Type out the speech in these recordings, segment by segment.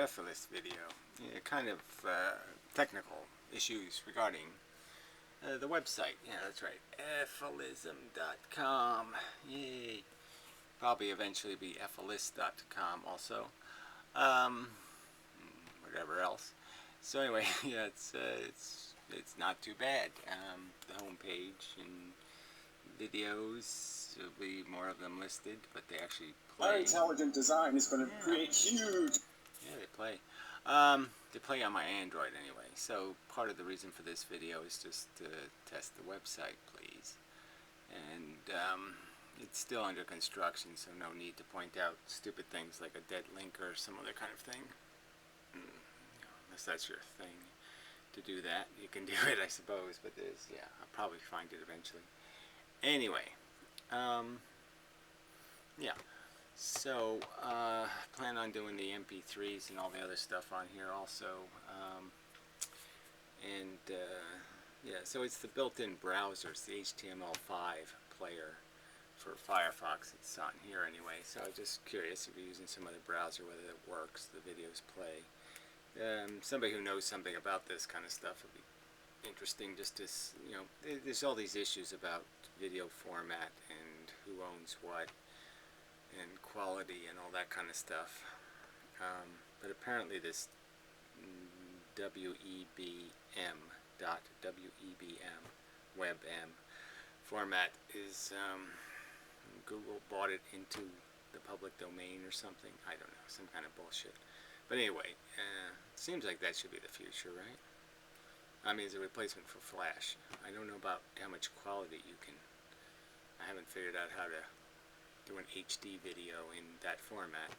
efilist video. Yeah, kind of technical issues regarding the website. Yeah, that's right. efilism.com. Yay. Probably eventually be efilist.com also. Whatever else. So anyway, yeah, it's not too bad. The home page and videos, there'll be more of them listed, but they actually play. Our intelligent design is going to create huge. Yeah, they play. They play on my Android anyway. So part of the reason for this video is just to test the website, please. And it's still under construction, so no need to point out stupid things like a dead link or some other kind of thing. Unless that's your thing to do that, you can do it, I suppose. But there's, yeah, I'll probably find it eventually. Anyway, yeah. So, plan on doing the MP3s and all the other stuff on here also. Yeah, so it's the built-in browser. It's the HTML5 player for Firefox. It's on here anyway. So I'm just curious if you're using some other browser, whether it works, the videos play. Somebody who knows something about this kind of stuff would be interesting, just to, you know, there's all these issues about video format and who owns what and quality and all that kind of stuff. But apparently this WEBM format is, Google bought it into the public domain or something. I don't know, some kind of bullshit. But anyway, it seems like that should be the future, right? I mean, it's a replacement for Flash. I don't know about how much quality you can. I haven't figured out how to do an HD video in that format.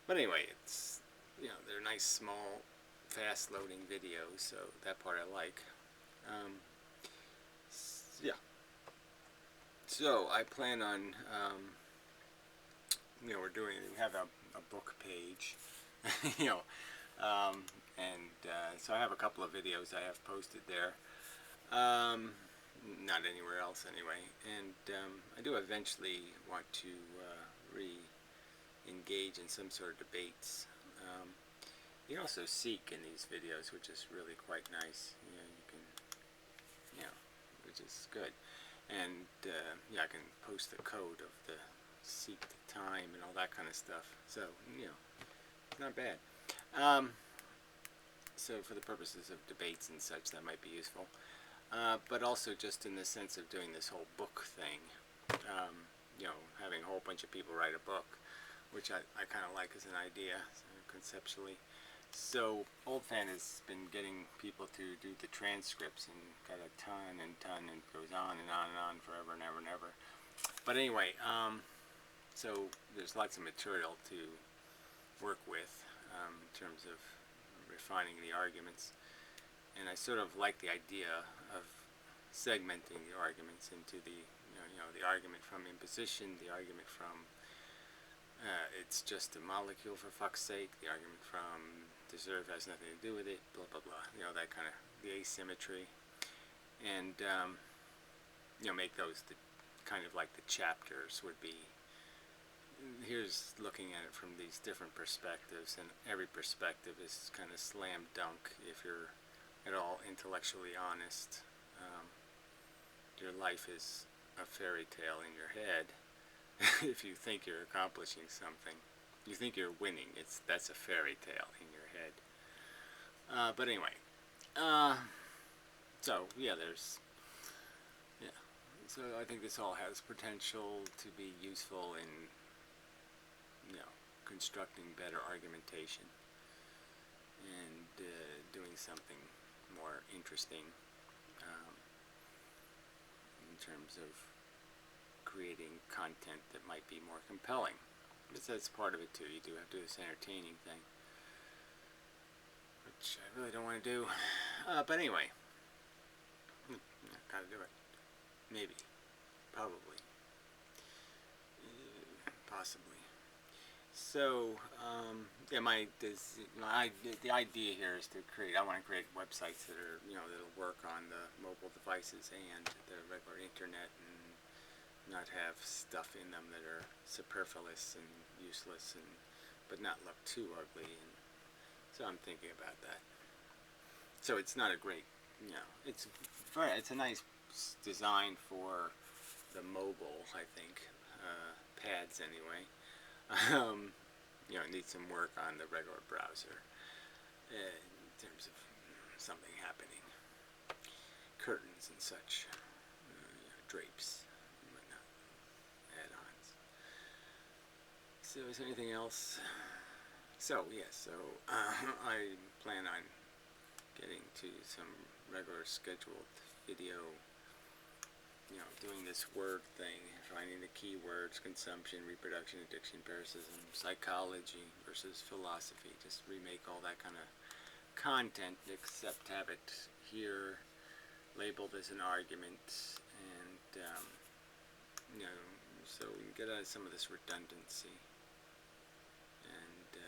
But anyway, it's, you know, they're nice, small, fast loading videos, so that part I like. Yeah. So I plan on, you know, we have a book page, you know, so I have a couple of videos I have posted there. Not anywhere else anyway. And I do eventually want to re-engage in some sort of debates. You can also seek in these videos, which is really quite nice. You know, you can, you know, which is good. And yeah, I can post the code of the seek the time and all that kind of stuff. So, you know, not bad. So for the purposes of debates and such, that might be useful. But also just in the sense of doing this whole book thing, you know, having a whole bunch of people write a book, which I kind of like as an idea, conceptually. So Old Fan has been getting people to do the transcripts and got a ton and it goes on and on forever and ever and ever. But anyway, so there's lots of material to work with in terms of refining the arguments. And I sort of like the idea of segmenting the arguments into the, you know, the argument from imposition, the argument from it's just a molecule for fuck's sake, the argument from deserve has nothing to do with it, blah blah blah, you know, that kind of, the asymmetry, and you know, make those the kind of like the chapters would be. Here's looking at it from these different perspectives, and every perspective is kind of slam dunk if you're at all intellectually honest. Your life is a fairy tale in your head. If you think you're accomplishing something, you think you're winning, that's a fairy tale in your head. But anyway, so yeah, so I think this all has potential to be useful in, you know, constructing better argumentation and doing something more interesting in terms of creating content that might be more compelling. That's part of it too. You do have to do this entertaining thing, which I really don't want to do. But anyway, gotta do it. Maybe, probably, possibly. So yeah, the idea here is to create. I want to create websites that are, you know, that'll work on the mobile devices and the regular internet, and not have stuff in them that are superfluous and useless, and but not look too ugly, and So I'm thinking about that. So it's not a great, it's a nice design for the mobile, I think, pads anyway. It needs some work on the regular browser in terms of something happening, curtains and such, drapes and whatnot, add-ons. So is there anything else? So yes, I plan on getting to some regular scheduled video, doing this word thing, finding the keywords, consumption, reproduction, addiction, parasitism, psychology versus philosophy, just remake all that kind of content, except have it here labeled as an argument, and so we can get out of some of this redundancy, and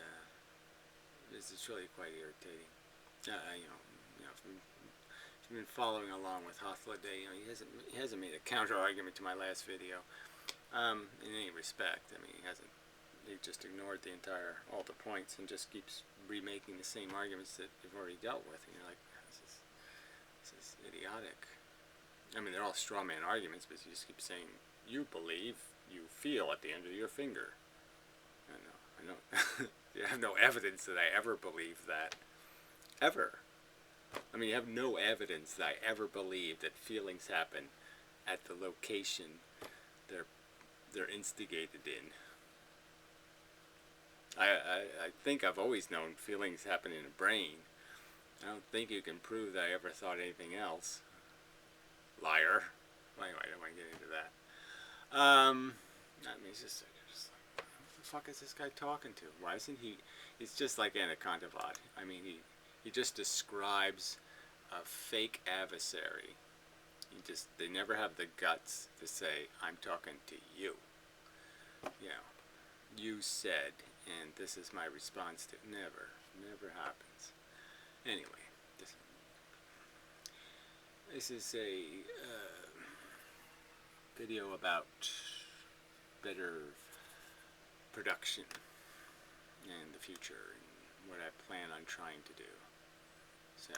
this is really quite irritating. If you've been following along with Hothloday, he hasn't made a counter argument to my last video, in any respect. I mean, he just ignored all the points and just keeps remaking the same arguments that you've already dealt with, and you're like, this is idiotic. I mean, they're all straw man arguments, but you just keep saying, you believe, you feel at the end of your finger. I know. You have no evidence that I ever believed that. Ever. I mean, you have no evidence that I ever believed that feelings happen at the location they're instigated in. I think I've always known feelings happen in the brain. I don't think you can prove that I ever thought anything else. Liar. Well, anyway, I don't want to get into that. I mean, it's just like, what the fuck is this guy talking to? Why isn't he? It's just like Anaconda Bot. I mean, he just describes a fake adversary. They never have the guts to say, I'm talking to you. You said, and this is my response to it. Never happens. Anyway, this is a video about better production in the future and what I plan on trying to do. So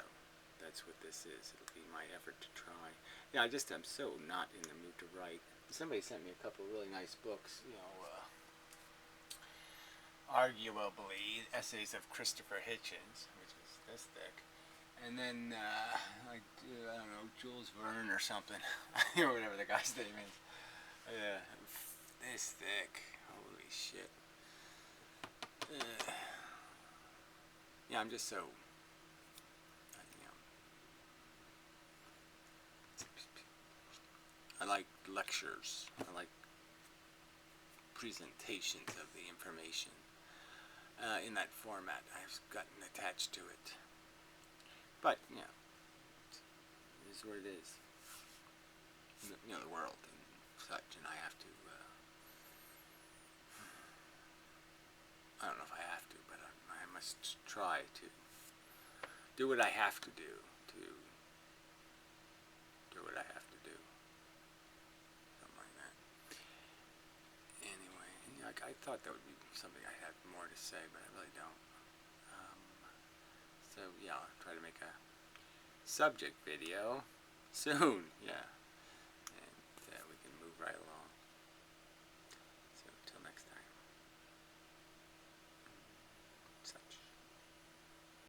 that's what this is. It'll be my effort to try. Yeah, I'm so not in the mood to write. Somebody sent me a couple of really nice books, arguably essays of Christopher Hitchens, which is this thick, and then I don't know, Jules Verne or something, or whatever the guy's name is. This thick. Holy shit. I'm just so. I like lectures. I like presentations of the information in that format. I've gotten attached to it. But, it is what it is. The world and such, and I have to, I don't know if I have to, but I must try to do what I have to do what I have to do. Something like that. Anyway, I thought that would be something I'd have more to say, but I really don't. So, I'll try to make a subject video soon,